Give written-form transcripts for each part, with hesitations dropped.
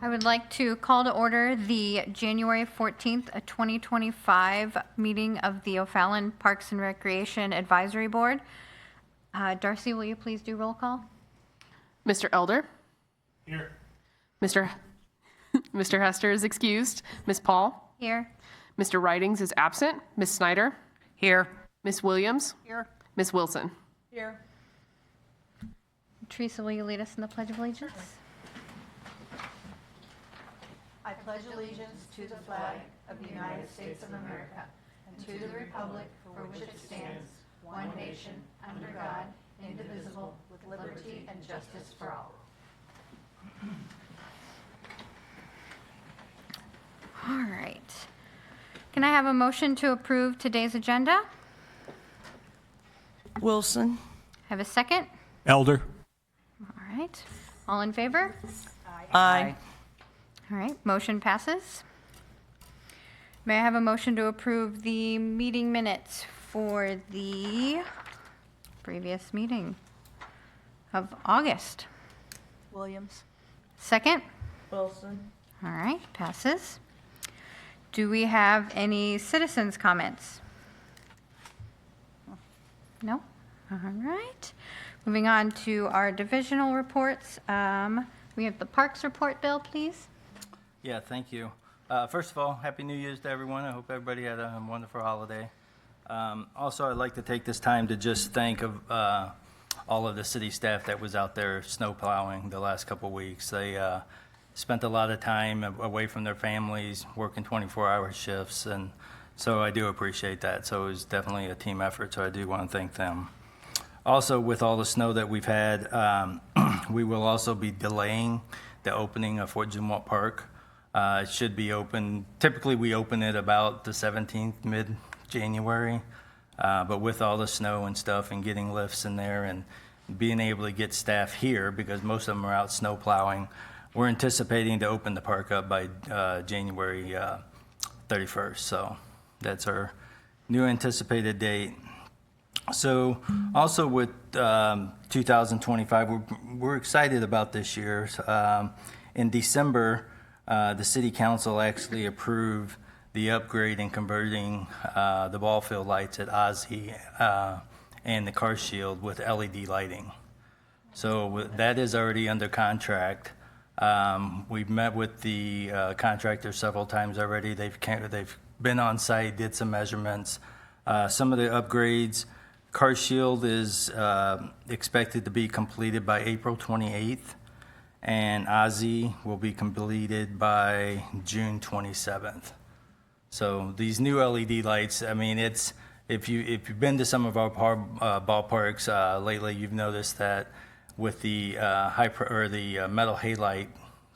I would like to call to order the January 14th, 2025 meeting of the O'Fallon Parks and Recreation Advisory Board. Darcy, will you please do roll call? Mr. Elder? Here. Mr. Hester is excused. Ms. Paul? Here. Mr. Ridings is absent. Ms. Snyder? Here. Ms. Williams? Here. Ms. Wilson? Here. Teresa, will you lead us in the Pledge of Allegiance? I pledge allegiance to the flag of the United States of America and to the republic for which it stands, one nation, under God, indivisible, with liberty and justice for all. All right. Can I have a motion to approve today's agenda? Wilson. Have a second? Elder. All right. All in favor? Aye. All right, motion passes. May I have a motion to approve the meeting minutes for the previous meeting of August? Williams. Second? Wilson. All right, passes. Do we have any citizens' comments? No? All right. Moving on to our divisional reports. We have the Parks report, Bill, please. Yeah, thank you. First of all, Happy New Year's to everyone. I hope everybody had a wonderful holiday. Also, I'd like to take this time to just thank all of the city staff that was out there snow plowing the last couple weeks. They spent a lot of time away from their families, working 24-hour shifts, and so I do appreciate that. So it was definitely a team effort, so I do want to thank them. Also, with all the snow that we've had, we will also be delaying the opening of Fort Zumwalt Park. It should be open, typically we open it about the 17th, mid-January, but with all the snow and stuff and getting lifts in there and being able to get staff here, because most of them are out snow plowing, we're anticipating to open the park up by January 31st. So that's our new anticipated date. So also with 2025, we're excited about this year. In December, the city council actually approved the upgrade and converting the ball field lights at Ozzy and the car shield with LED lighting. So that is already under contract. We've met with the contractor several times already. They've been on site, did some measurements. Some of the upgrades, car shield is expected to be completed by April 28th. And Ozzy will be completed by June 27th. So these new LED lights, I mean, it's if you've been to some of our ballparks lately, you've noticed that with the metal halide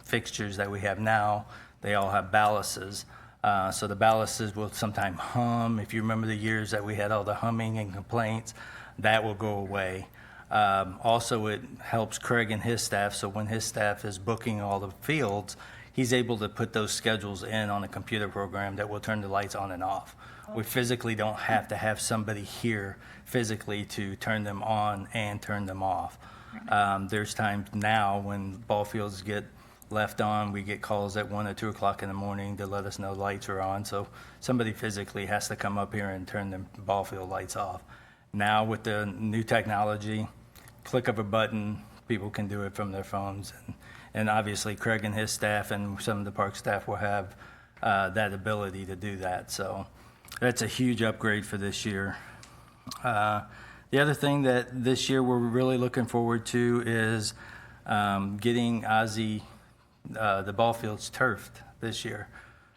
fixtures that we have now, they all have ballasts. So the ballasts will sometimes hum. If you remember the years that we had all the humming and complaints, that will go away. Also, it helps Craig and his staff, so when his staff is booking all the fields, he's able to put those schedules in on a computer program that will turn the lights on and off. We physically don't have to have somebody here physically to turn them on and turn them off. There's times now when ball fields get left on, we get calls at 1 or 2 o'clock in the morning to let us know lights are on, so somebody physically has to come up here and turn the ball field lights off. Now with the new technology, click of a button, people can do it from their phones. And obviously Craig and his staff and some of the park staff will have that ability to do that. So that's a huge upgrade for this year. The other thing that this year we're really looking forward to is getting Ozzy, the ball fields turfed this year.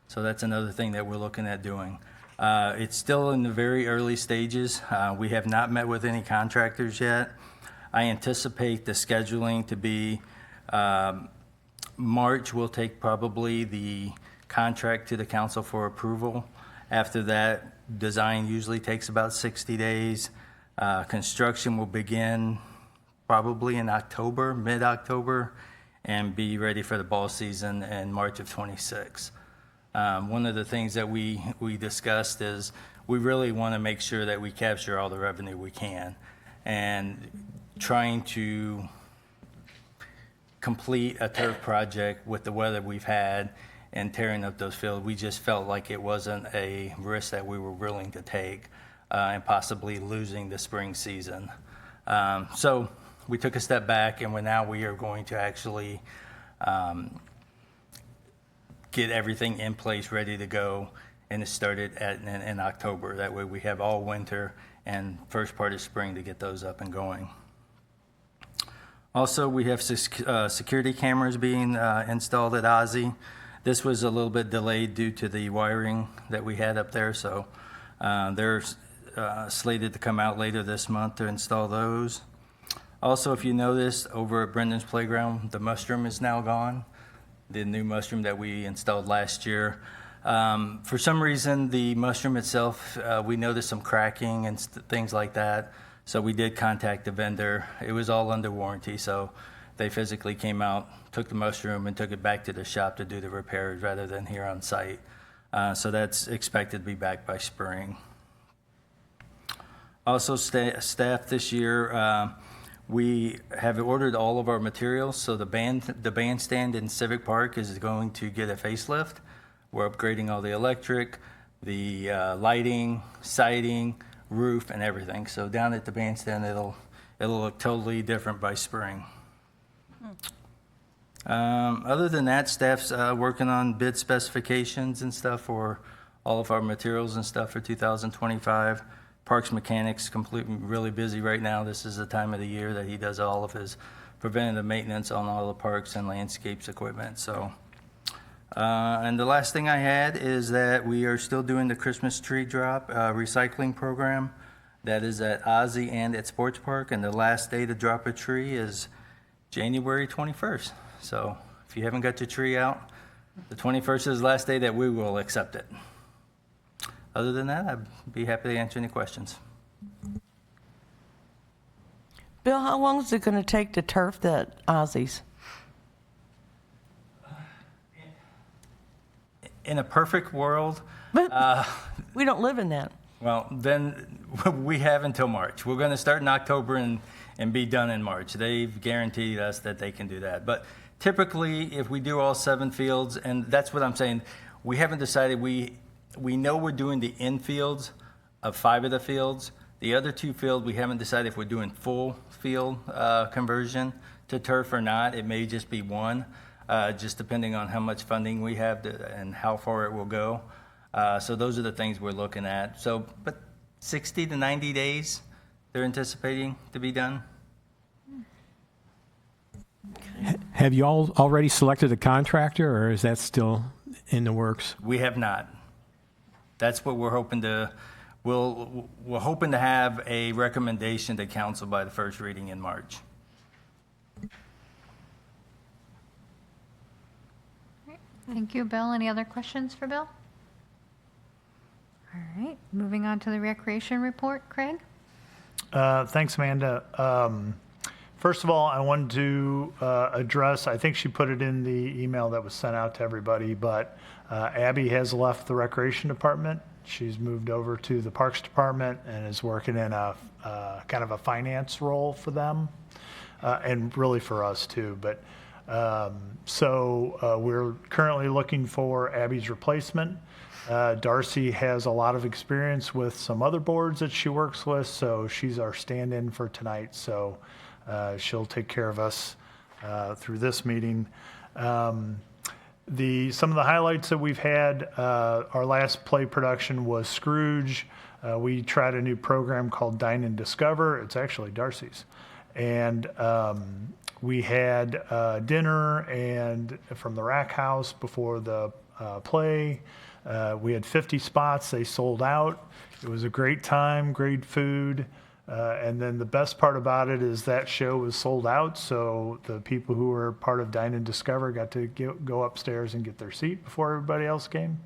So that's another thing that we're looking at doing. It's still in the very early stages. We have not met with any contractors yet. I anticipate the scheduling to be March will take probably the contract to the council for approval. After that, design usually takes about 60 days. Construction will begin probably in October, mid-October, and be ready for the ball season in March of 26. One of the things that we discussed is we really want to make sure that we capture all the revenue we can. And trying to complete a turf project with the weather we've had and tearing up those fields. We just felt like it wasn't a risk that we were willing to take and possibly losing the spring season. So we took a step back, and we are going to actually get everything in place, ready to go, and it started in October. That way we have all winter and first part of spring to get those up and going. Also, we have security cameras being installed at Ozzy. This was a little bit delayed due to the wiring that we had up there, so they're slated to come out later this month to install those. Also, if you noticed, over at Brendan's Playground, the mushroom is now gone, the new mushroom that we installed last year. For some reason, the mushroom itself, we noticed some cracking and things like that, so we did contact the vendor. It was all under warranty, so they physically came out, took the mushroom, and took it back to the shop to do the repairs rather than here on site. So that's expected to be back by spring. Also, staff this year, we have ordered all of our materials, so the bandstand in Civic Park is going to get a facelift. We're upgrading all the electric, the lighting, siding, roof, and everything. So down at the bandstand, it'll look totally different by spring. Other than that, staff's working on bid specifications and stuff for all of our materials and stuff for 2025. Parks mechanics really busy right now. This is the time of the year that he does all of his preventative maintenance on all the parks and landscapes equipment. So, and the last thing I had is that we are still doing the Christmas tree drop recycling program. That is at Ozzy and at Sports Park, and the last day to drop a tree is January 21st. So if you haven't got your tree out, the 21st is the last day that we will accept it. Other than that, I'd be happy to answer any questions. Bill, how long is it going to take to turf that Ozzy's? In a perfect world, But we don't live in that. well, then we have until March. We're going to start in October and be done in March. They've guaranteed us that they can do that. But typically, if we do all 7 fields, and that's what I'm saying, we haven't decided. We know we're doing the infields of 5 of the fields. The other 2 fields, we haven't decided if we're doing full field conversion to turf or not. It may just be 1, just depending on how much funding we have and how far it will go. So those are the things we're looking at. So, but 60 to 90 days, they're anticipating to be done. Have you all already selected a contractor, or is that still in the works? We have not. That's what we're hoping to. We're hoping to have a recommendation to council by the first reading in March. Thank you, Bill. Any other questions for Bill? All right, moving on to the recreation report. Craig? Thanks, Amanda. First of all, I wanted to address, I think she put it in the email that was sent out to everybody, but Abby has left the Recreation Department. She's moved over to the Parks Department and is working in a kind of a finance role for them, and really for us too. But so we're currently looking for Abby's replacement. Darcy has a lot of experience with some other boards that she works with, so she's our stand-in for tonight. So she'll take care of us through this meeting. Some of the highlights that we've had, our last play production was Scrooge. We tried a new program called Dine and Discover. It's actually Darcy's. And we had dinner and from the Rack House before the play. We had 50 spots. They sold out. It was a great time, great food. And then the best part about it is that show was sold out, so the people who were part of Dine and Discover got to go upstairs and get their seat before everybody else came.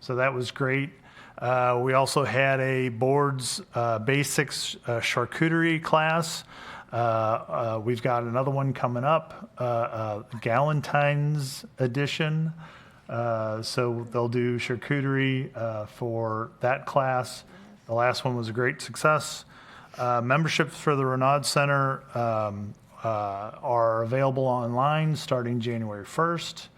So that was great. We also had a boards basics charcuterie class. We've got another one coming up, Galentine's edition. So they'll do charcuterie for that class. The last one was a great success. Memberships for the Renaud Center, are available online starting January 1st.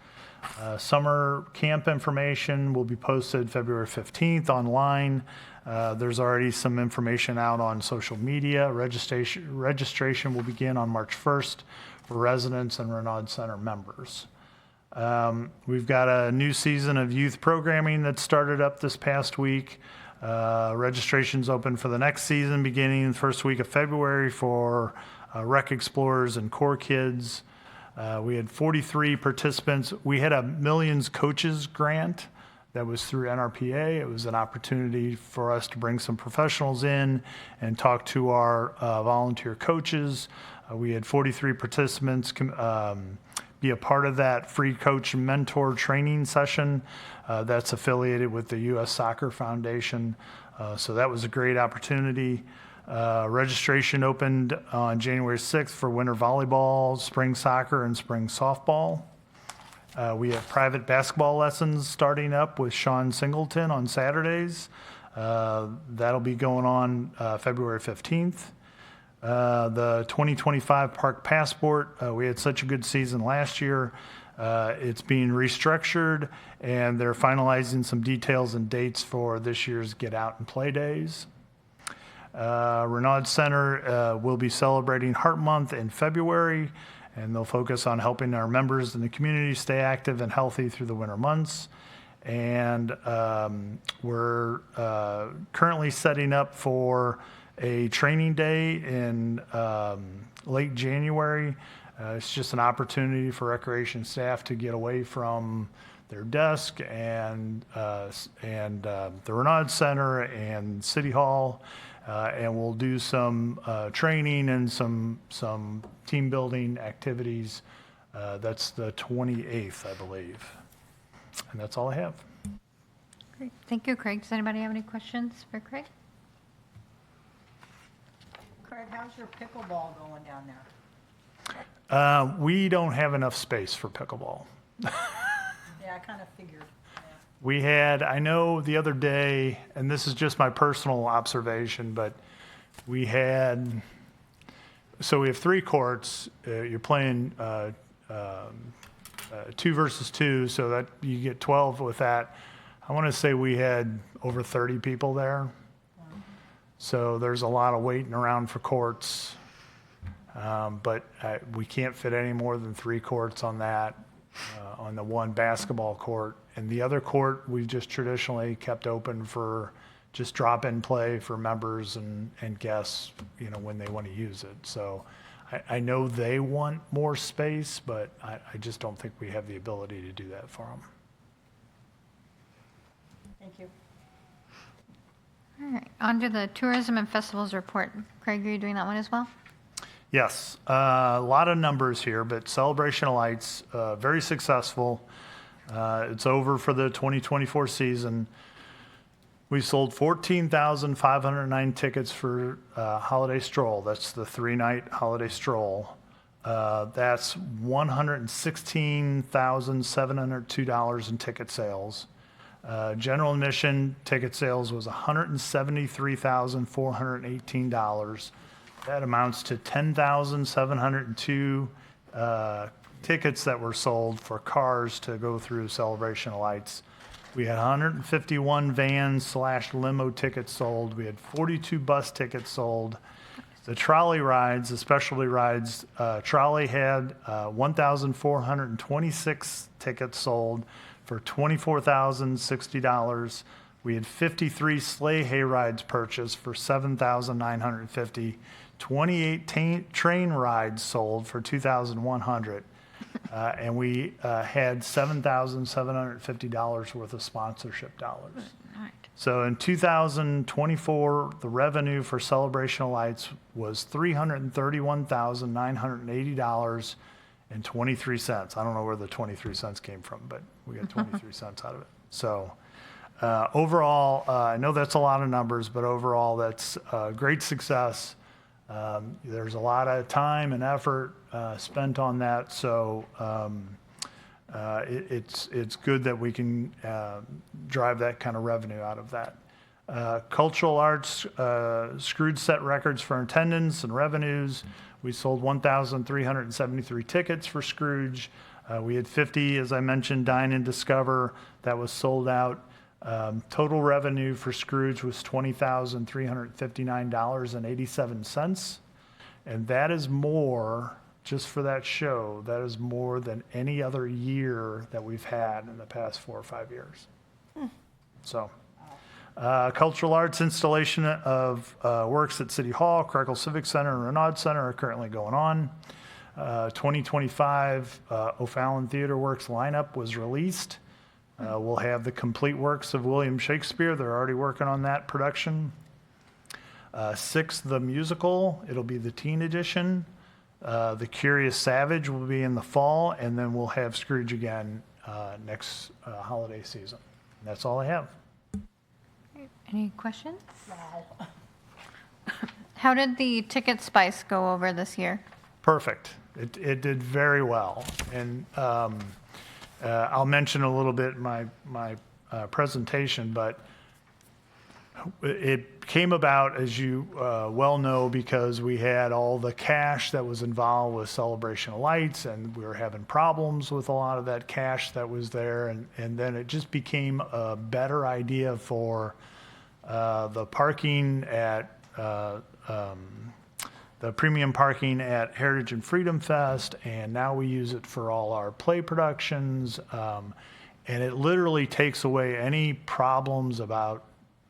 Summer camp information will be posted February 15th online. There's already some information out on social media. Registration will begin on March 1st for residents and Renaud Center members. We've got a new season of youth programming that started up this past week. Registration's open for the next season beginning the first week of February for Rec Explorers and Core Kids. We had 43 participants. We had a Millions Coaches grant that was through NRPA. It was an opportunity for us to bring some professionals in and talk to our volunteer coaches. We had 43 participants be a part of that free coach mentor training session that's affiliated with the U.S. Soccer Foundation. So that was a great opportunity. Registration opened on January 6th for winter volleyball, spring soccer, and spring softball. We have private basketball lessons starting up with Sean Singleton on Saturdays. That'll be going on February 15th. The 2025 Park Passport, we had such a good season last year. It's being restructured, and they're finalizing some details and dates for this year's Get Out and Play Days. Renaud Center will be celebrating Heart Month in February, and they'll focus on helping our members in the community stay active and healthy through the winter months. And we're currently setting up for a training day in late January. It's just an opportunity for recreation staff to get away from their desk and the Renaud Center and City Hall. And we'll do some training and some team building activities. That's the 28th, I believe. And that's all I have. Great. Thank you, Craig. Does anybody have any questions for Craig? Craig, how's your pickleball going down there? We don't have enough space for pickleball. Yeah, I kind of figured. Yeah. We had, I know the other day, and this is just my personal observation, but we had, so we have 3 courts. You're playing 2 versus 2, so that you get 12 with that. I want to say we had over 30 people there. So there's a lot of waiting around for courts. But we can't fit any more than 3 courts on that, on the one basketball court. And the other court, we've just traditionally kept open for just drop-in play for members and guests, you know, when they want to use it. So I know they want more space, but I just don't think we have the ability to do that for them. Thank you. All right. On to the tourism and festivals report. Craig, are you doing that one as well? Yes, a lot of numbers here, but Celebration of Lights, very successful. It's over for the 2024 season. We sold 14,509 tickets for Holiday Stroll. That's the 3-night Holiday Stroll. That's $116,702 in ticket sales. General admission ticket sales was $173,418. That amounts to 10,702 tickets that were sold for cars to go through Celebration of Lights. We had 151 van/limo tickets sold. We had 42 bus tickets sold. The trolley rides, the specialty rides, trolley had 1,426 tickets sold for $24,060. We had 53 sleigh hay rides purchased for $7,950. 28 train rides sold for $2,100. And we had $7,750 worth of sponsorship dollars. So in 2024, the revenue for Celebration of Lights was $331,980.23. I don't know where the 23 cents came from, but we got 23 cents out of it. So overall, I know that's a lot of numbers, but overall, that's great success. There's a lot of time and effort spent on that, so it's good that we can drive that kind of revenue out of that. Cultural arts, Scrooge set records for attendance and revenues. We sold 1,373 tickets for Scrooge. We had 50, as I mentioned, Dine and Discover. That was sold out. Total revenue for Scrooge was $20,359.87. And that is more, just for that show, that is more than any other year that we've had in the past 4 or 5 years. So, cultural arts installation of works at City Hall, Crackle Civic Center, and Renaud Center are currently going on. 2025 O'Fallon Theater Works lineup was released. We'll have the complete works of William Shakespeare. They're already working on that production. Six, the musical. It'll be the teen edition. The Curious Savage will be in the fall, and then we'll have Scrooge again next holiday season. And that's all I have. Any questions? Wow. How did the ticket spice go over this year? Perfect. It did very well. And I'll mention a little bit in my presentation, but it came about, as you well know, because we had all the cash that was involved with Celebration of Lights, and we were having problems with a lot of that cash that was there. And then it just became a better idea for the parking at the premium parking at Heritage and Freedom Fest, and now we use it for all our play productions. And it literally takes away any problems about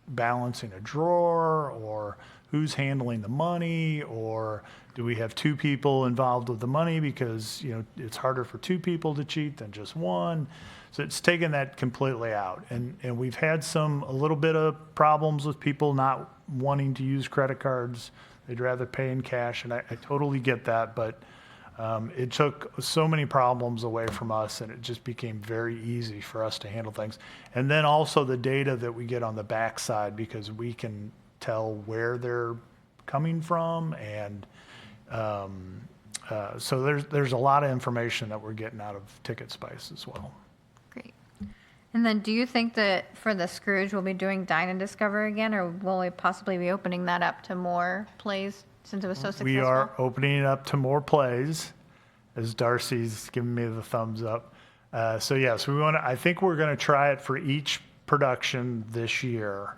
balancing a drawer, or who's handling the money, or do we have 2 people involved with the money, because it's harder for 2 people to cheat than just one. So it's taken that completely out. And we've had a little bit of problems with people not wanting to use credit cards. They'd rather pay in cash, and I totally get that, but it took so many problems away from us, and it just became very easy for us to handle things. And then also the data that we get on the backside, because we can tell where they're coming from, and so there's a lot of information that we're getting out of Ticket Spice as well. Great. And then do you think that for the Scrooge, we'll be doing Dine and Discover again, or will we possibly be opening that up to more plays since it was so successful? We are opening it up to more plays, as Darcy's giving me the thumbs up. So yes, I think we're going to try it for each production this year,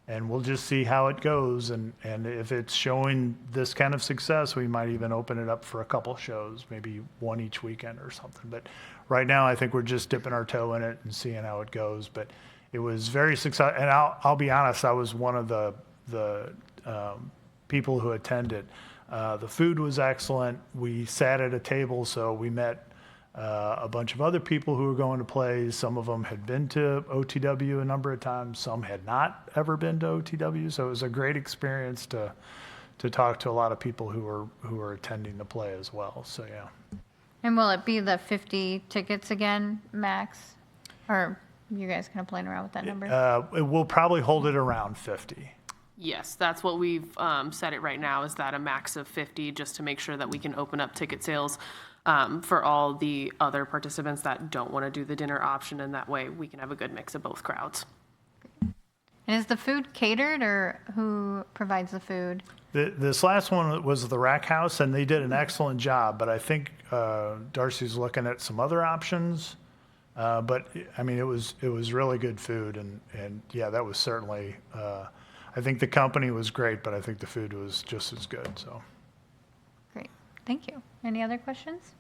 and we'll just see how it goes. And if it's showing this kind of success, we might even open it up for a couple shows, maybe one each weekend or something. But right now, I think we're just dipping our toe in it and seeing how it goes. But it was very successful. And I'll be honest, I was one of the people who attended. The food was excellent. We sat at a table, so we met a bunch of other people who were going to plays. Some of them had been to OTW a number of times. Some had not ever been to OTW. So it was a great experience to talk to a lot of people who were attending the play as well. So yeah. And will it be the 50 tickets again, max? Or you guys kind of playing around with that number? We'll probably hold it around 50. Yes, that's what we've set it right now, is that a max of 50, just to make sure that we can open up ticket sales for all the other participants that don't want to do the dinner option, and that way we can have a good mix of both crowds. And is the food catered, or who provides the food? This last one was the Rack House, and they did an excellent job, but I think Darcy's looking at some other options. But I mean, it was really good food, and yeah, that was certainly, I think the company was great, but I think the food was just as good, so. Great, thank you. Any other questions?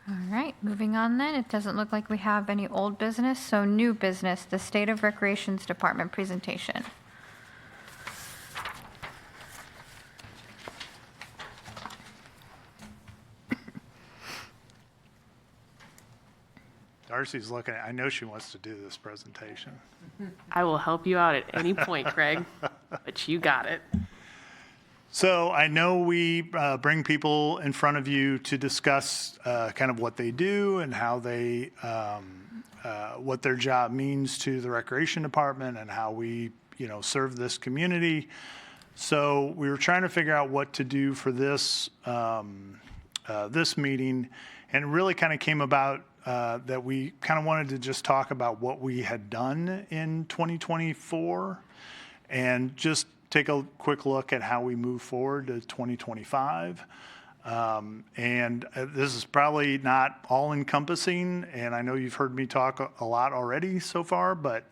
All right, moving on then. It doesn't look like we have any old business, so new business, the State of Recreations Department presentation. Darcy's looking I know she wants to do this presentation. I will help you out at any point, Craig, but you got it. So I know we bring people in front of you to discuss kind of what they do and how they, what their job means to the Recreation Department and how we, serve this community. So we were trying to figure out what to do for this, this meeting, and it really kind of came about that we kind of wanted to just talk about what we had done in 2024 and just take a quick look at how we move forward to 2025. This is probably not all encompassing, and I know you've heard me talk a lot already so far, but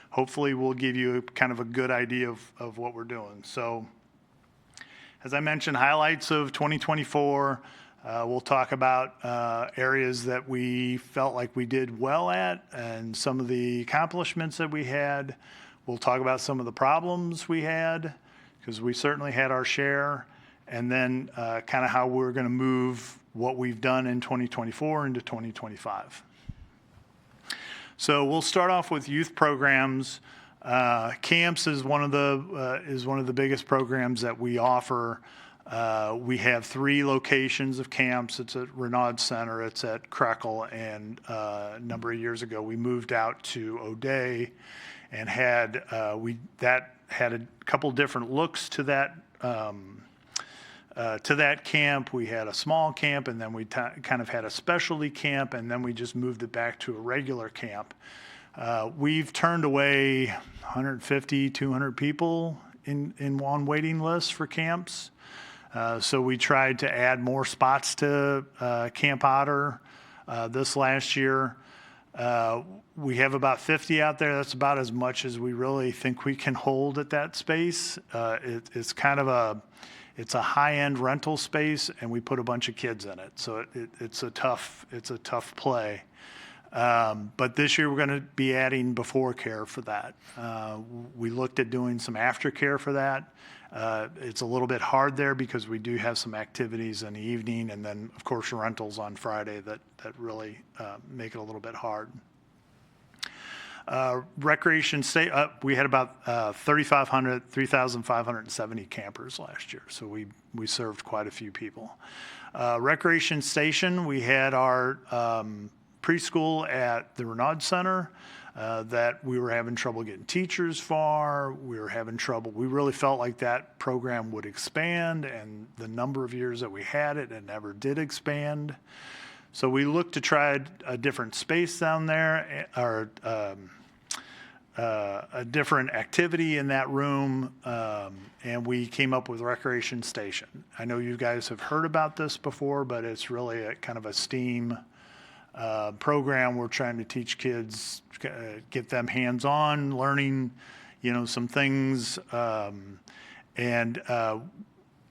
hopefully we'll give you kind of a good idea of what we're doing. So as I mentioned, highlights of 2024, we'll talk about areas that we felt like we did well at and some of the accomplishments that we had. We'll talk about some of the problems we had, because we certainly had our share, and then kind of how we're going to move what we've done in 2024 into 2025. So we'll start off with youth programs. Camps is one of the biggest programs that we offer. We have 3 locations of camps. It's at Renaud Center, it's at Krekel, and a number of years ago we moved out to O'Day and had a couple different looks to that camp. We had a small camp, and then we kind of had a specialty camp, and then we just moved it back to a regular camp. We've turned away 150, 200 people on waiting lists for camps. So we tried to add more spots to Camp Otter this last year. We have about 50 out there. That's about as much as we really think we can hold at that space. It's kind of it's a high-end rental space, and we put a bunch of kids in it. So it's a tough play. But this year we're going to be adding before care for that. We looked at doing some aftercare for that. It's a little bit hard there because we do have some activities in the evening, and then of course rentals on Friday that really make it a little bit hard. Recreation state, we had about 3,570 campers last year, so we served quite a few people. Recreation station, we had our preschool at the Renaud Center that we were having trouble getting teachers for. We really felt like that program would expand, and the number of years that we had it never did expand. So we looked to try a different space down there, or a different activity in that room, and we came up with Recreation Station. I know you guys have heard about this before, but it's really a kind of a STEAM program. We're trying to teach kids, get them hands-on, learning, some things.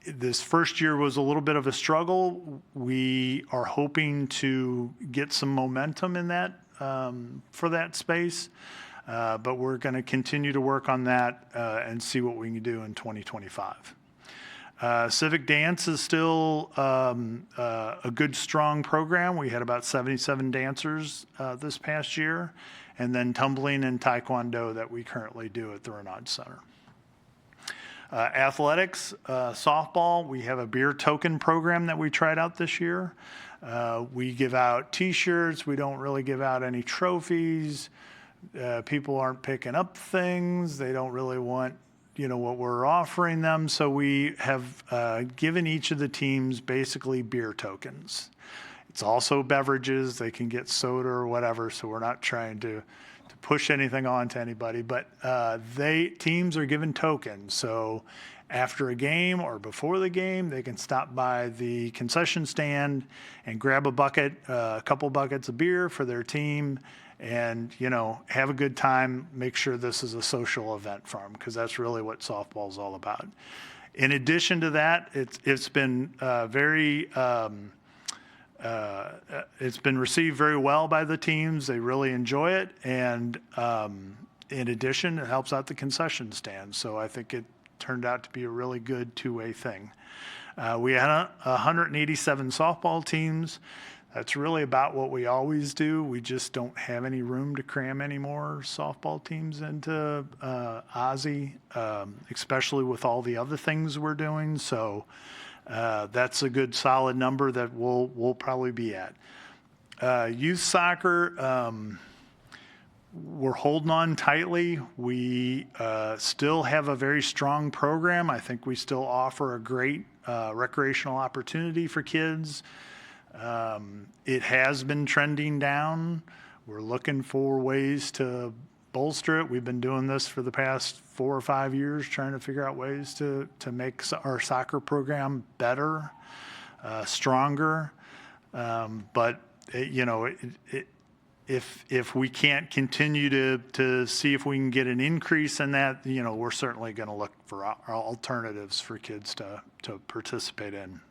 This first year was a little bit of a struggle. We are hoping to get some momentum in that for that space, but we're going to continue to work on that and see what we can do in 2025. Civic dance is still a good, strong program. We had about 77 dancers this past year, and then tumbling and taekwondo that we currently do at the Renaud Center. Athletics, softball, we have a beer token program that we tried out this year. We give out T-shirts. We don't really give out any trophies. People aren't picking up things. They don't really want, what we're offering them. So we have given each of the teams basically beer tokens. It's also beverages. They can get soda or whatever. So we're not trying to push anything on to anybody, but teams are given tokens. So after a game or before the game, they can stop by the concession stand and grab a couple buckets of beer for their team, and have a good time. Make sure this is a social event for them, because that's really what softball is all about. In addition to that, it's been it's been received very well by the teams. They really enjoy it, and in addition, it helps out the concession stand. So I think it turned out to be a really good two-way thing. We had 187 softball teams. That's really about what we always do. We just don't have any room to cram any more softball teams into OSSI, especially with all the other things we're doing. So that's a good solid number that we'll probably be at. Youth soccer, we're holding on tightly. We still have a very strong program. I think we still offer a great recreational opportunity for kids. It has been trending down. We're looking for ways to bolster it. We've been doing this for the past 4 or 5 years, trying to figure out ways to make our soccer program better, stronger. But if we can't continue to see if we can get an increase in that, we're certainly going to look for alternatives for kids to participate in.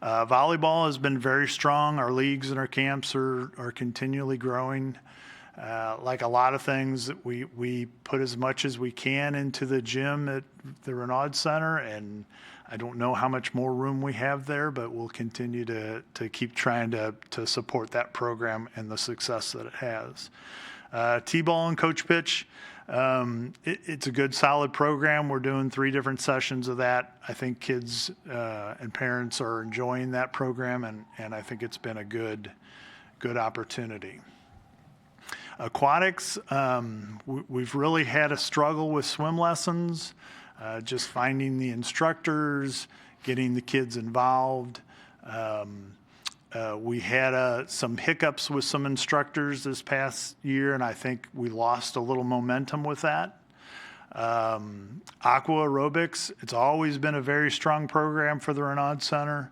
Volleyball has been very strong. Our leagues and our camps are continually growing. Like a lot of things, we put as much as we can into the gym at the Renaud Center, and I don't know how much more room we have there, but we'll continue to keep trying to support that program and the success that it has. T-ball and coach pitch, it's a good, solid program. We're doing 3 different sessions of that. I think kids and parents are enjoying that program, and I think it's been a good opportunity. Aquatics, we've really had a struggle with swim lessons, just finding the instructors, getting the kids involved. We had some hiccups with some instructors this past year, and I think we lost a little momentum with that. Aqua aerobics, it's always been a very strong program for the Renaud Center.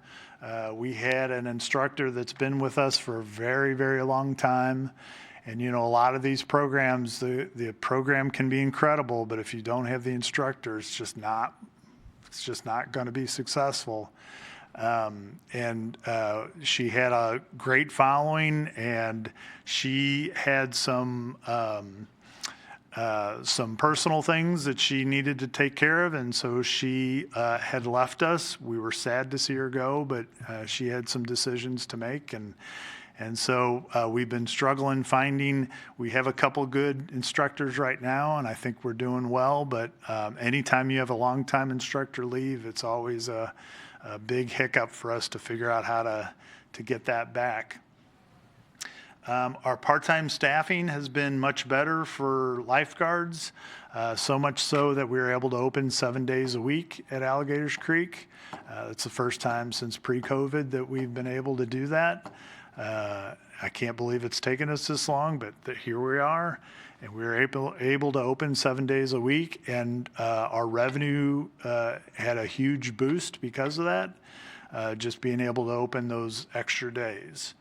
We had an instructor that's been with us for a very, very long time. And, a lot of these programs, the program can be incredible, but if you don't have the instructor, it's just not going to be successful. She had a great following, and she had some personal things that she needed to take care of, and so she had left us. We were sad to see her go, but she had some decisions to make, and so we've been struggling finding. We have a couple good instructors right now, and I think we're doing well, but anytime you have a long-time instructor leave, it's always a big hiccup for us to figure out how to get that back. Our part-time staffing has been much better for lifeguards, so much so that we were able to open 7 days a week at Alligators Creek. It's the first time since pre-COVID that we've been able to do that. I can't believe it's taken us this long, but here we are, and we were able to open 7 days a week, and our revenue had a huge boost because of that, just being able to open those extra days.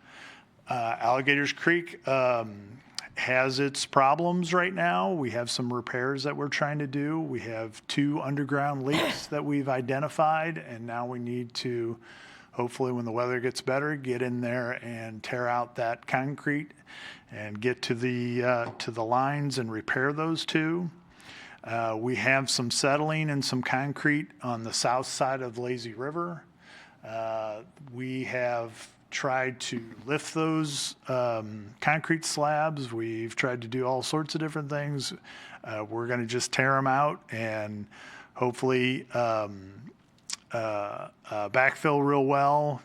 Alligators Creek has its problems right now. We have some repairs that we're trying to do. We have 2 underground leaks that we've identified, and now we need to, hopefully when the weather gets better, get in there and tear out that concrete and get to the lines and repair those 2. We have some settling and some concrete on the south side of the Lazy River. We have tried to lift those concrete slabs. We've tried to do all sorts of different things. We're going to just tear them out and hopefully backfill real well,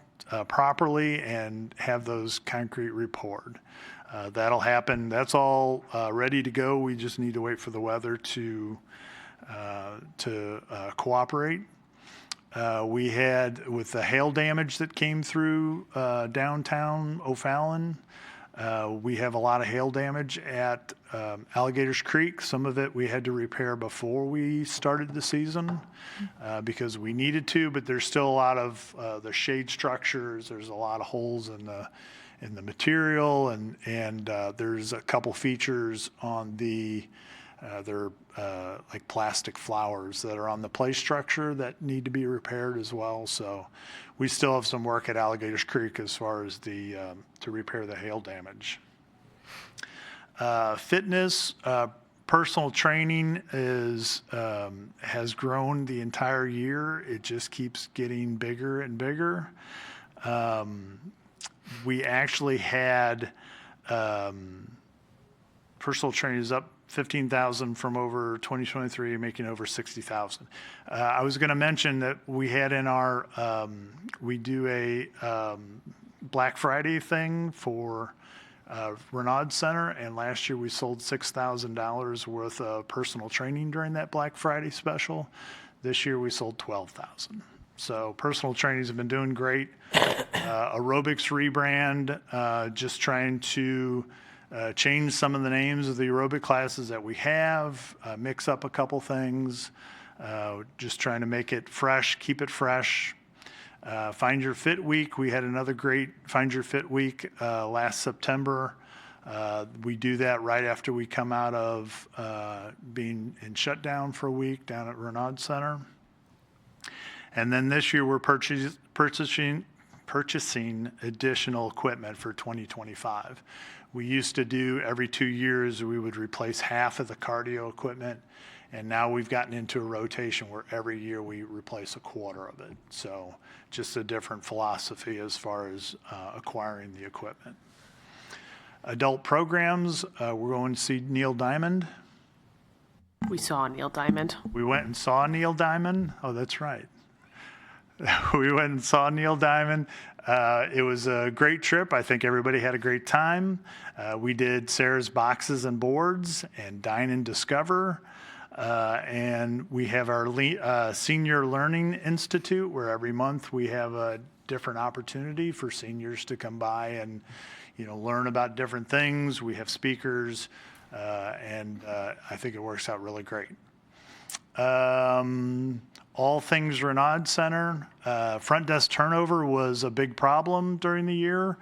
properly, and have those concrete repoured. That'll happen. That's all ready to go. We just need to wait for the weather to cooperate. We had, with the hail damage that came through downtown O'Fallon, we have a lot of hail damage at Alligators Creek. Some of it we had to repair before we started the season because we needed to, but there's still a lot of the shade structures. There's a lot of holes in the material, and there's a couple features on the they're like plastic flowers that are on the play structure that need to be repaired as well. So we still have some work at Alligators Creek as far as to repair the hail damage. Fitness, personal training has grown the entire year. It just keeps getting bigger and bigger. We actually had personal training is up 15,000 from over 2023, making over 60,000. I was going to mention that we had in our, we do a Black Friday thing for Renaud Center, and last year we sold $6,000 worth of personal training during that Black Friday special. This year we sold $12,000. So personal trainings have been doing great. Aerobics rebrand, just trying to change some of the names of the aerobic classes that we have, mix up a couple things, just trying to make it fresh, keep it fresh. Find Your Fit Week, we had another great Find Your Fit Week last September. We do that right after we come out of being in shutdown for a week down at Renaud Center. And then this year we're purchasing additional equipment for 2025. We used to do every 2 years, we would replace half of the cardio equipment. And now we've gotten into a rotation where every year we replace a quarter of it. So just a different philosophy as far as acquiring the equipment. Adult programs, we're going to see Neil Diamond. We saw Neil Diamond. We went and saw Neil Diamond. Oh, that's right. We went and saw Neil Diamond. It was a great trip. I think everybody had a great time. We did Sarah's Boxes and Boards and Dine and Discover. And we have our Senior Learning Institute, where every month we have a different opportunity for seniors to come by and, learn about different things. We have speakers, and I think it works out really great. All things Renaud Center. Front desk turnover was a big problem during the year.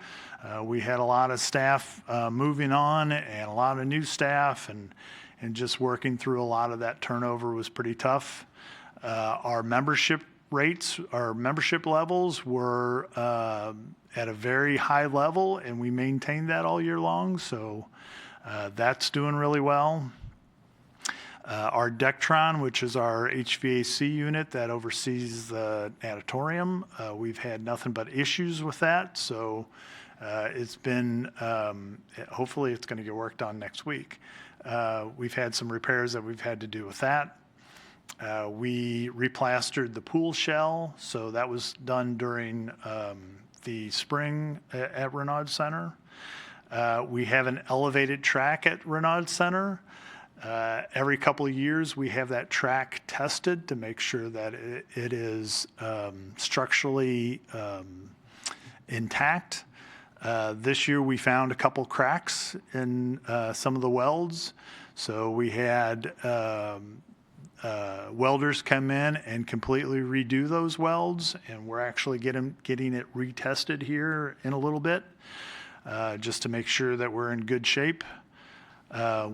We had a lot of staff moving on and a lot of new staff, and just working through a lot of that turnover was pretty tough. Our membership rates, our membership levels were at a very high level, and we maintained that all year long, so that's doing really well. Our Dectron, which is our HVAC unit that oversees the natatorium, we've had nothing but issues with that, so it's been, hopefully it's going to get worked on next week. We've had some repairs that we've had to do with that. We replastered the pool shell, so that was done during the spring at Renaud Center. We have an elevated track at Renaud Center. Every couple of years, we have that track tested to make sure that it is structurally intact. This year, we found a couple cracks in some of the welds. So we had welders come in and completely redo those welds, and we're actually getting it retested here in a little bit, just to make sure that we're in good shape.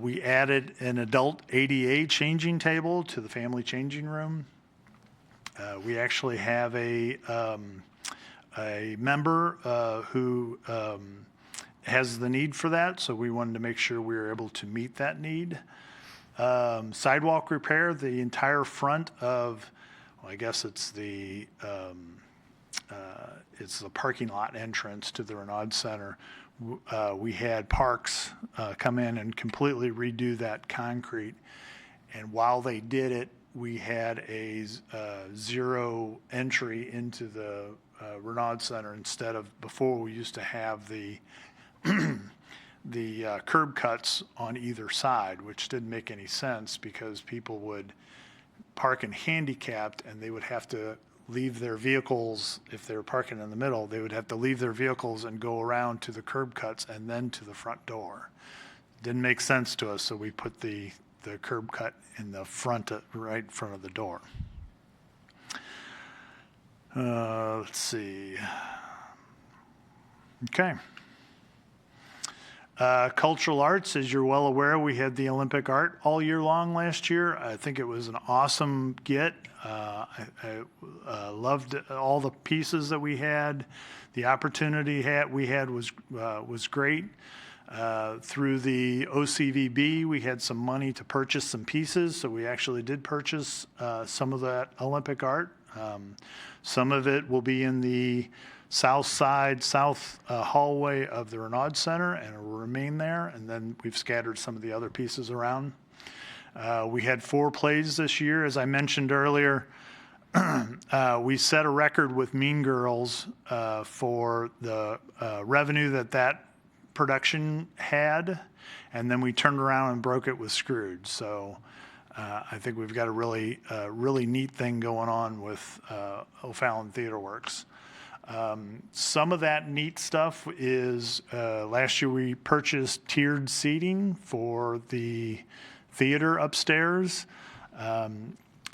We added an adult ADA changing table to the family changing room. We actually have a member who has the need for that, so we wanted to make sure we were able to meet that need. Sidewalk repair, the entire front of, well, I guess it's the parking lot entrance to the Renaud Center. We had Parks come in and completely redo that concrete, and while they did it, we had a zero entry into the Renaud Center instead of before we used to have the curb cuts on either side, which didn't make any sense because people would park in handicapped and they would have to leave their vehicles. If they were parking in the middle, they would have to leave their vehicles and go around to the curb cuts and then to the front door. Didn't make sense to us, so we put the curb cut in the front, right in front of the door. Let's see. Okay. Cultural arts, as you're well aware, we had the Olympic art all year long last year. I think it was an awesome get. I loved all the pieces that we had. The opportunity we had was great. Through the OCVB, we had some money to purchase some pieces, so we actually did purchase some of that Olympic art. Some of it will be in the south hallway of the Renaud Center, and it will remain there, and then we've scattered some of the other pieces around. We had 4 plays this year. As I mentioned earlier, we set a record with Mean Girls for the revenue that production had, and then we turned around and broke it with Scrooge. So I think we've got a really neat thing going on with O'Fallon Theater Works. Some of that neat stuff is last year we purchased tiered seating for the theater upstairs.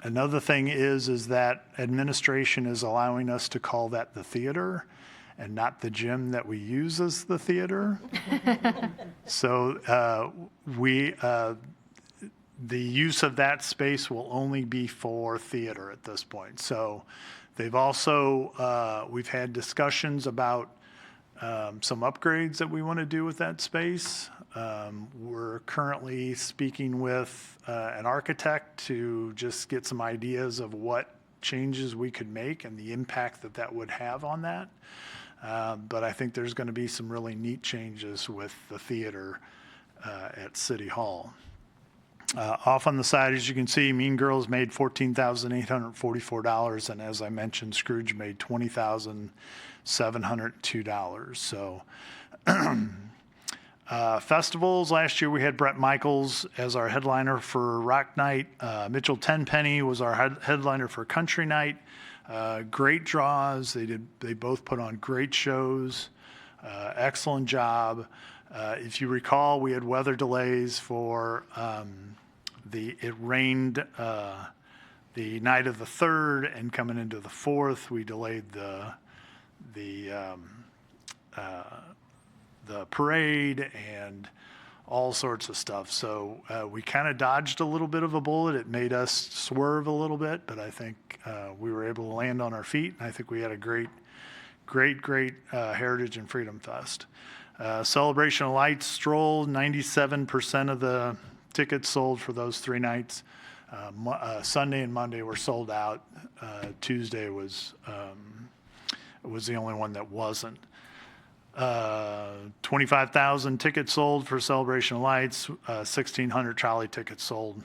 Another thing is that administration is allowing us to call that the theater and not the gym that we use as the theater. So the use of that space will only be for theater at this point. So they've also, we've had discussions about some upgrades that we want to do with that space. We're currently speaking with an architect to just get some ideas of what changes we could make and the impact that that would have on that. But I think there's going to be some really neat changes with the theater at City Hall. Off on the side, as you can see, Mean Girls made $14,844, and as I mentioned, Scrooge made $20,702. So festivals, last year we had Bret Michaels as our headliner for Rock Night. Mitchell Tenpenny was our headliner for Country Night. Great draws. They both put on great shows. Excellent job. If you recall, we had weather delays for it rained the night of the 3rd, and coming into the 4th, we delayed the parade and all sorts of stuff. So we kind of dodged a little bit of a bullet. It made us swerve a little bit, but I think we were able to land on our feet, and I think we had a great Heritage and Freedom Fest. Celebration of Lights Stroll, 97% of the tickets sold for those 3 nights. Sunday and Monday were sold out. Tuesday was the only one that wasn't. 25,000 tickets sold for Celebration of Lights, 1,600 trolley tickets sold.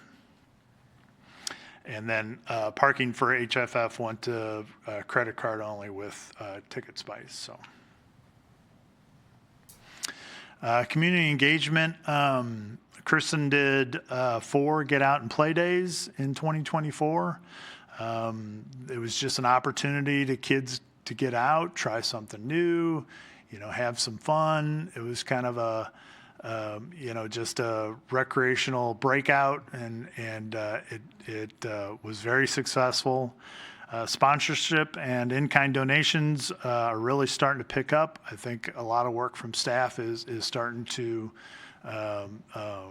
And then parking for HFF went to credit card only with Ticket Spice. So. Community engagement. Kristen did 4 Get Out and Play Days in 2024. It was just an opportunity to kids to get out, try something new, have some fun. It was kind of a, just a recreational breakout, and it was very successful. Sponsorship and in-kind donations are really starting to pick up. I think a lot of work from staff is starting to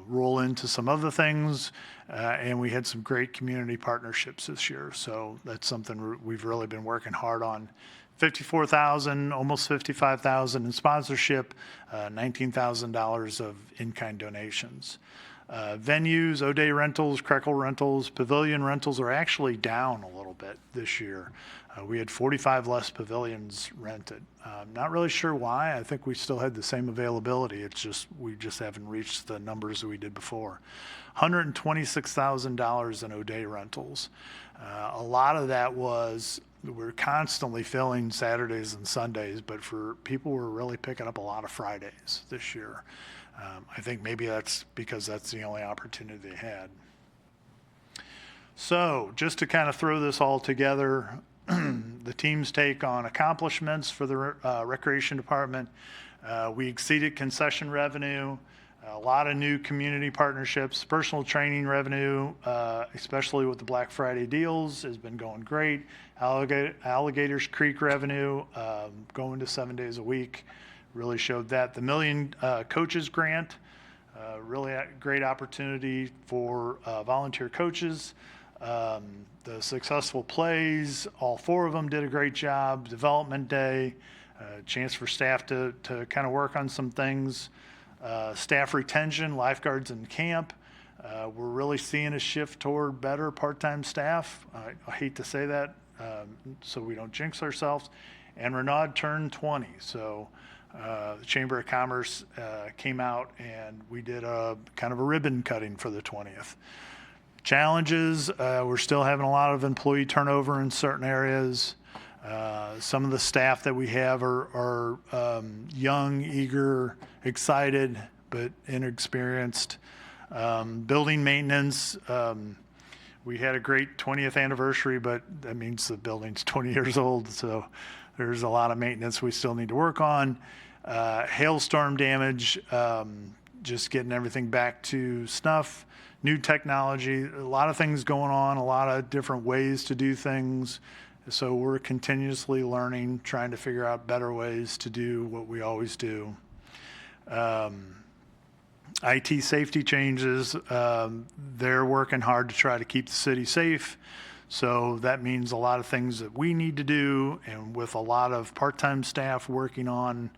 roll into some other things, and we had some great community partnerships this year. So that's something we've really been working hard on. $54,000, almost $55,000 in sponsorship, $19,000 of in-kind donations. Venues, O'Day Rentals, Krekel Rentals, Pavilion Rentals are actually down a little bit this year. We had 45 less pavilions rented. Not really sure why. I think we still had the same availability. It's just we just haven't reached the numbers that we did before. $126,000 in O'Day Rentals. A lot of that was we're constantly filling Saturdays and Sundays, but for people were really picking up a lot of Fridays this year. I think maybe that's because that's the only opportunity they had. So just to kind of throw this all together, the team's take on accomplishments for the Recreation Department. We exceeded concession revenue, a lot of new community partnerships, personal training revenue, especially with the Black Friday deals, has been going great. Alligators Creek revenue, going to 7 days a week, really showed that. The Million Coaches Grant, really a great opportunity for volunteer coaches. The successful plays, all 4 of them did a great job. Development Day, chance for staff to kind of work on some things. Staff retention, lifeguards in camp. We're really seeing a shift toward better part-time staff. I hate to say that, so we don't jinx ourselves. And Renaud turned 20, so the Chamber of Commerce came out and we did a kind of a ribbon cutting for the 20th. Challenges, we're still having a lot of employee turnover in certain areas. Some of the staff that we have are young, eager, excited, but inexperienced. Building maintenance, we had a great 20th anniversary, but that means the building's 20 years old, so there's a lot of maintenance we still need to work on. Hailstorm damage, just getting everything back to snuff. New technology, a lot of things going on, a lot of different ways to do things. So we're continuously learning, trying to figure out better ways to do what we always do. IT safety changes, they're working hard to try to keep the city safe. So that means a lot of things that we need to do, and with a lot of part-time staff working on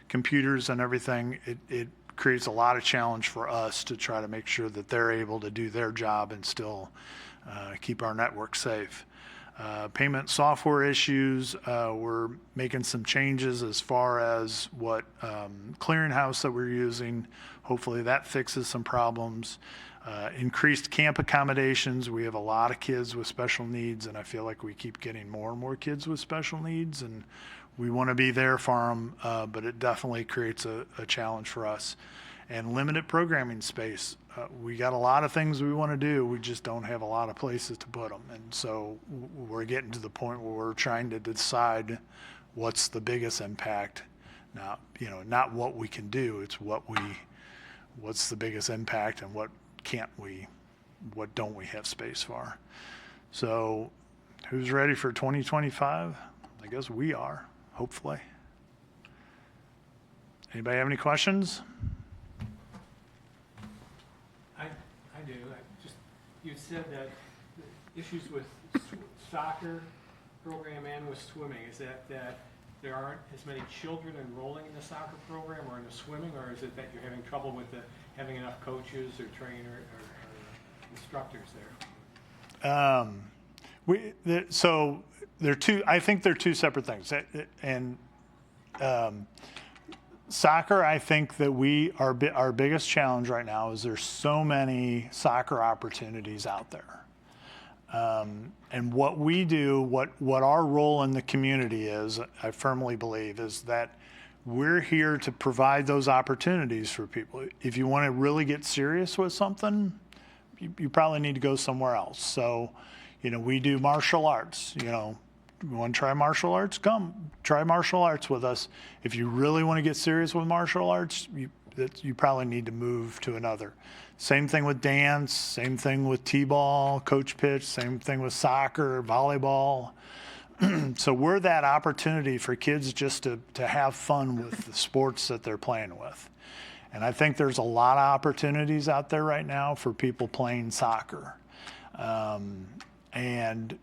computers and everything, it creates a lot of challenge for us to try to make sure that they're able to do their job and still keep our network safe. Payment software issues, we're making some changes as far as what clearinghouse that we're using. Hopefully that fixes some problems. Increased camp accommodations. We have a lot of kids with special needs, and I feel like we keep getting more and more kids with special needs, and we want to be there for them, but it definitely creates a challenge for us. And limited programming space. We got a lot of things we want to do. We just don't have a lot of places to put them. And so we're getting to the point where we're trying to decide what's the biggest impact. Now, not what we can do. It's what's the biggest impact and what don't we have space for. So who's ready for 2025? I guess we are, hopefully. Anybody have any questions? I do. You said that the issues with soccer program and with swimming, is that there aren't as many children enrolling in the soccer program or in the swimming, or is it that you're having trouble with having enough coaches or trainer or instructors there? So they're two. I think they're two separate things. And soccer, I think that our biggest challenge right now is there's so many soccer opportunities out there. And what we do, what our role in the community is, I firmly believe, is that we're here to provide those opportunities for people. If you want to really get serious with something, you probably need to go somewhere else. So, we do martial arts. You want to try martial arts? Come try martial arts with us. If you really want to get serious with martial arts, you probably need to move to another. Same thing with dance, same thing with t-ball, coach pitch, same thing with soccer, volleyball. So we're that opportunity for kids just to have fun with the sports that they're playing with. And I think there's a lot of opportunities out there right now for people playing soccer. And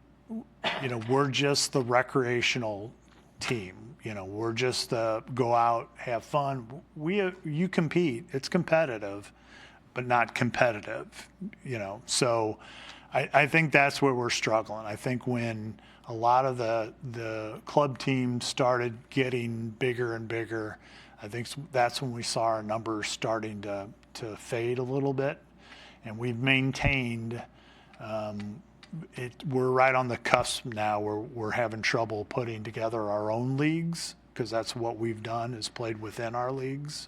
we're just the recreational team. We're just go out, have fun. You compete. It's competitive, but not competitive. So I think that's where we're struggling. I think when a lot of the club teams started getting bigger and bigger, I think that's when we saw our numbers starting to fade a little bit, and we've maintained. We're right on the cusp now where we're having trouble putting together our own leagues, because that's what we've done, is played within our leagues.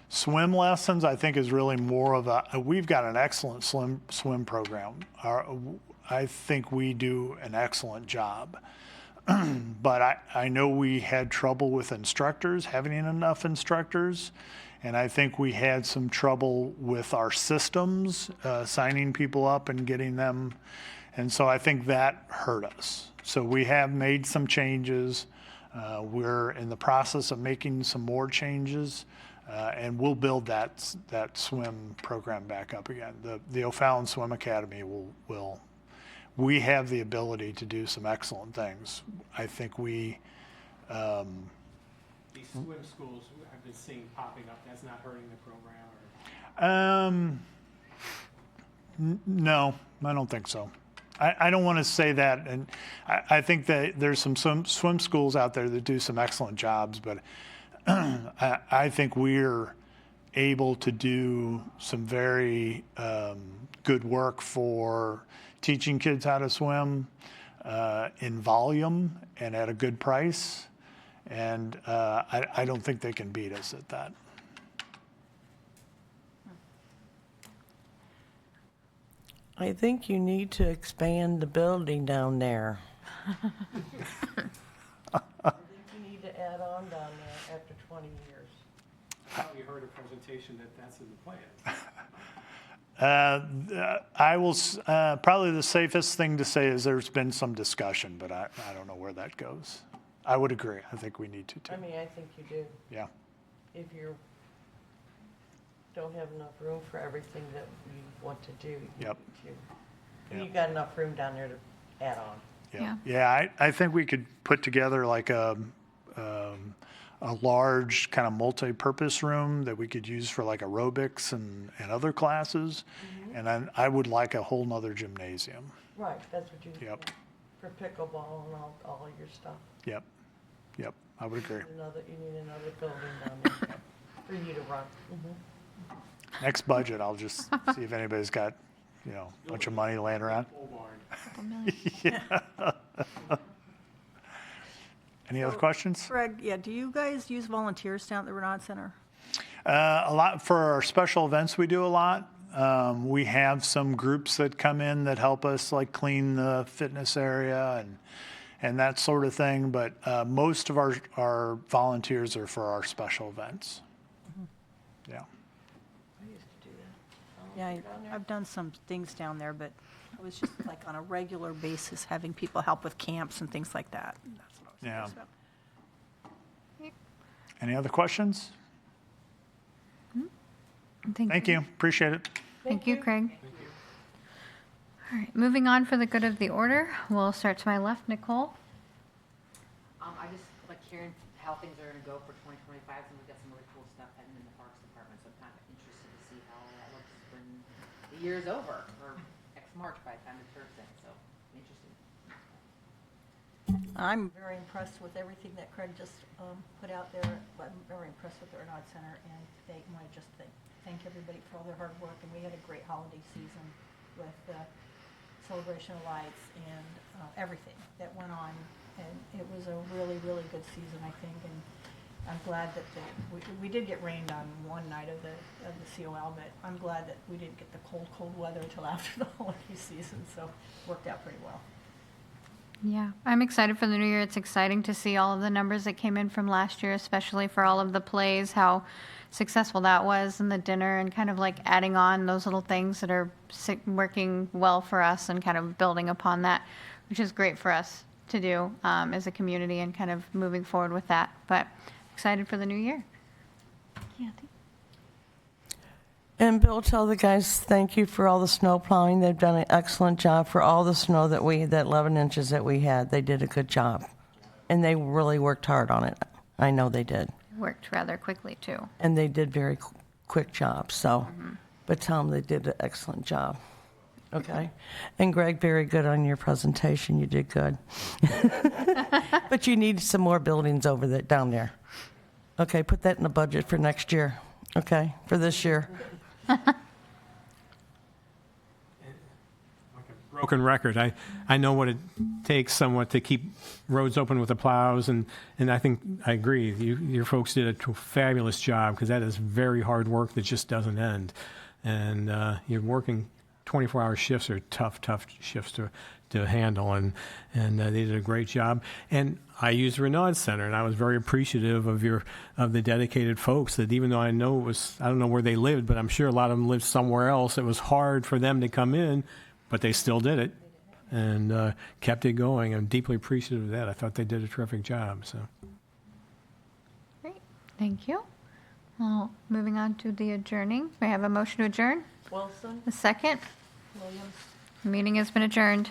Swim lessons, I think, is really more of we've got an excellent swim program. I think we do an excellent job. But I know we had trouble with instructors, having enough instructors. And I think we had some trouble with our systems, signing people up and getting them. And so I think that hurt us. So we have made some changes. We're in the process of making some more changes. And we'll build that swim program back up again. The O'Fallon Swim Academy we have the ability to do some excellent things. I think we... These swim schools I've been seeing popping up, that's not hurting the program? No, I don't think so. I don't want to say that, and I think that there's some swim schools out there that do some excellent jobs, but I think we're able to do some very good work for teaching kids how to swim in volume and at a good price. And I don't think they can beat us at that. I think you need to expand the building down there. I think you need to add on down there after 20 years. I thought we heard a presentation that that's in the plan. I will, probably the safest thing to say is there's been some discussion, but I don't know where that goes. I would agree. I think we need to too. I mean, I think you do. Yeah. If you don't have enough room for everything that you want to do. Yep. You got enough room down there to add on. Yeah. Yeah, I think we could put together like a large kind of multi-purpose room that we could use for like aerobics and other classes. And then I would like a whole nother gymnasium. Right, that's what you, Yep. for pickleball and all your stuff. Yep. I would agree. You need another building down there for you to run. Next budget, I'll just see if anybody's got, a bunch of money laying around. Pole barn. Any other questions? Greg, yeah, do you guys use volunteers down at the Renaud Center? A lot for our special events. We do a lot. We have some groups that come in that help us, like clean the fitness area and that sort of thing. But most of our volunteers are for our special events. Yeah. I used to do that. Yeah, I've done some things down there, but it was just like on a regular basis, having people help with camps and things like that. That's what I was Yeah. curious about. Any other questions? Thank you. Appreciate it. Thank you, Craig. All right, moving on for the good of the order, we'll start to my left, Nicole. I just like hearing how things are gonna go for 2025, and we've got some really cool stuff heading in the Parks Department, so I'm kind of interested to see how that looks when the year is over, or next March by the time the turf's in, so interesting. I'm very impressed with everything that Craig just put out there. I'm very impressed with the Renaud Center, and want to just thank everybody for all their hard work. And we had a great holiday season with the celebration of lights and everything that went on. And it was a really, really good season, I think. And I'm glad that we did get rained on one night of the COL, but I'm glad that we didn't get the cold weather until after the holiday season. So it worked out pretty well. Yeah, I'm excited for the new year. It's exciting to see all of the numbers that came in from last year, especially for all of the plays, how successful that was, and the dinner, and kind of like adding on those little things that are working well for us and kind of building upon that, which is great for us to do as a community and kind of moving forward with that. But excited for the new year. Kathy? And Bill, tell the guys thank you for all the snow plowing. They've done an excellent job for all the snow that 11 inches that we had. They did a good job. And they really worked hard on it. I know they did. Worked rather quickly, too. And they did very quick jobs, so. But tell them they did an excellent job. Okay? And Greg, very good on your presentation. You did good. But you need some more buildings down there. Okay, put that in the budget for next year. Okay, for this year. Like a broken record. I know what it takes somewhat to keep roads open with the plows, and I think I agree. Your folks did a fabulous job, because that is very hard work that just doesn't end. And you're working 24-hour shifts are tough shifts to handle, and they did a great job. And I used Renaud Center, and I was very appreciative of the dedicated folks that, even though I don't know where they lived, but I'm sure a lot of them lived somewhere else. It was hard for them to come in, but they still did it and kept it going. I'm deeply appreciative of that. I thought they did a terrific job. So. Great. Thank you. Well, moving on to the adjourning. May I have a motion to adjourn? Wilson? A second? Williams? Meeting has been adjourned.